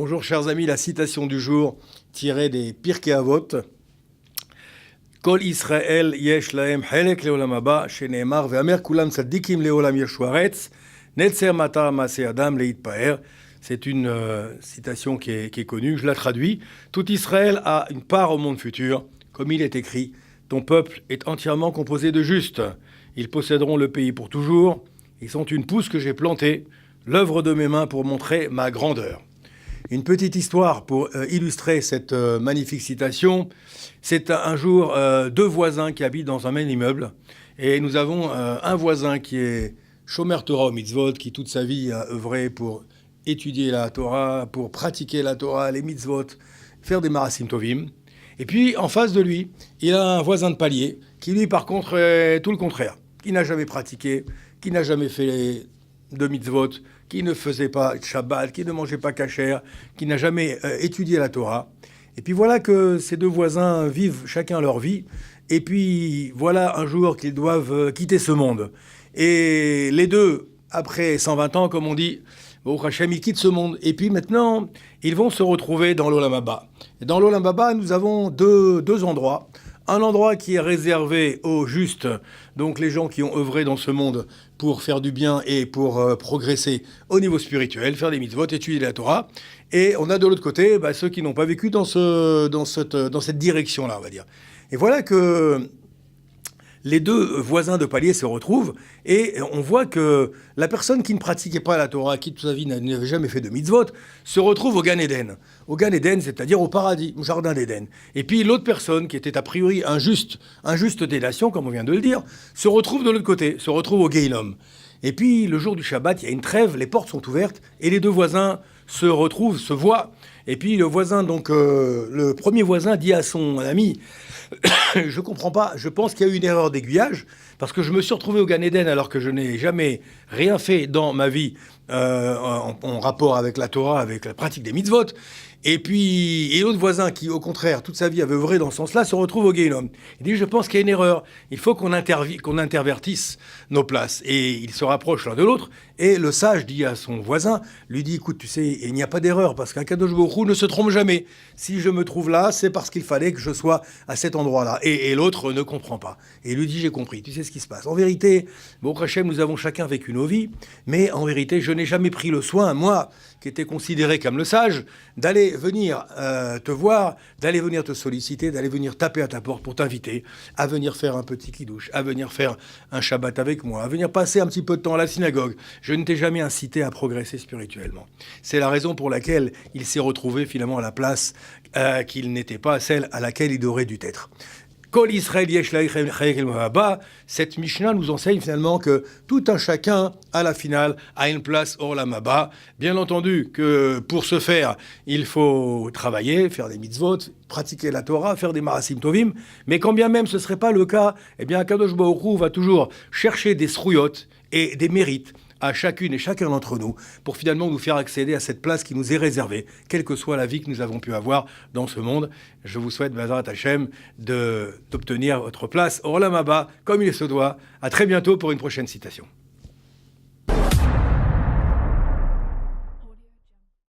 Bonjour chers amis, la citation du jour tirée des Pirkei Avot. Kol Israël yesh lahem chelek leolam haba, sheneemar ve'amer kulam tzadikim leolam yeshu haaretz, netzer matar maaseh adam leitpaer. C'est une citation qui est connue, je la traduis. Tout Israël a une part au monde futur. Comme il est écrit, ton peuple est entièrement composé de justes. Ils posséderont le pays pour toujours. Ils sont une pousse que j'ai plantée, l'œuvre de mes mains pour montrer ma grandeur. Une petite histoire pour illustrer cette magnifique citation. C'est un jour deux voisins qui habitent dans un même immeuble. Et nous avons un voisin qui est Shomer Torah au mitzvot, qui toute sa vie a œuvré pour étudier la Torah, pour pratiquer la Torah, les mitzvot, faire des marasim tovim. Et puis, en face de lui, il a un voisin de palier qui, lui, par contre, est tout le contraire. Qui n'a jamais pratiqué, qui n'a jamais fait de mitzvot, qui ne faisait pas Shabbat, qui ne mangeait pas kasher, qui n'a jamais étudié la Torah. Et puis voilà que ces deux voisins vivent chacun leur vie. Et puis voilà un jour qu'ils doivent quitter ce monde. Et les deux, après 120 ans, comme on dit, Baruch Hashem, ils quittent ce monde. Et puis maintenant, ils vont se retrouver dans l'Olam Haba. Et dans l'Olam Haba, nous avons deux endroits. Un endroit qui est réservé aux justes, donc les gens qui ont œuvré dans ce monde pour faire du bien et pour progresser au niveau spirituel, faire des mitzvot, étudier la Torah. Et on a de l'autre côté ceux qui n'ont pas vécu dans cette direction-là, on va dire. Et voilà que les deux voisins de palier se retrouvent et on voit que la personne qui ne pratiquait pas la Torah, qui toute sa vie n'avait jamais fait de mitzvot, se retrouve au Gan Eden. Au Gan Eden, c'est-à-dire au paradis, au jardin d'Éden. Et puis l'autre personne, qui était a priori injuste des nations, comme on vient de le dire, se retrouve de l'autre côté, se retrouve au Gehinom. Et puis le jour du Shabbat, il y a une trêve, les portes sont ouvertes et les deux voisins se retrouvent, se voient. Et puis le voisin, le premier voisin dit à son ami, je comprends pas, je pense qu'il y a eu une erreur d'aiguillage, parce que je me suis retrouvé au Gan Eden alors que je n'ai jamais rien fait dans ma vie en rapport avec la Torah, avec la pratique des mitzvot. Et l'autre voisin qui, au contraire, toute sa vie avait œuvré dans ce sens-là, se retrouve au Gehinom. Il dit, je pense qu'il y a une erreur. Il faut qu'on intervertisse nos places. Et ils se rapprochent l'un de l'autre. Et le sage dit à son voisin, lui dit, écoute, tu sais, il n'y a pas d'erreur, parce qu'un Kadosh Baruch Hu ne se trompe jamais. Si je me trouve là, c'est parce qu'il fallait que je sois à cet endroit-là. Et l'autre ne comprend pas. Et il lui dit, j'ai compris, tu sais ce qui se passe. En vérité, Baruch Hashem, nous avons chacun vécu nos vies, mais en vérité, je n'ai jamais pris le soin, moi, qui était considéré comme le sage, d'aller venir te voir, d'aller venir te solliciter, d'aller venir taper à ta porte pour t'inviter à venir faire un petit kidouche, à venir faire un Shabbat avec moi, à venir passer un petit peu de temps à la synagogue. Je ne t'ai jamais incité à progresser spirituellement. C'est la raison pour laquelle il s'est retrouvé finalement à la place qu'il n'était pas celle à laquelle il aurait dû être. Kol Israël yesh lahem chelek leolam haba. Cette Mishnah nous enseigne finalement que tout un chacun, à la finale, a une place au Olam Haba. Bien entendu que pour ce faire, il faut travailler, faire des mitzvot, pratiquer la Torah, faire des marasim tovim. Mais quand bien même ce ne serait pas le cas, eh bien Kadosh Baruch Hu va toujours chercher des srouyot et des mérites à chacune et chacun d'entre nous, pour finalement nous faire accéder à cette place qui nous est réservée, quelle que soit la vie que nous avons pu avoir dans ce monde. Je vous souhaite, Bezrat Hashem, d'obtenir votre place au Olam Haba, comme il se doit. À très bientôt pour une prochaine citation.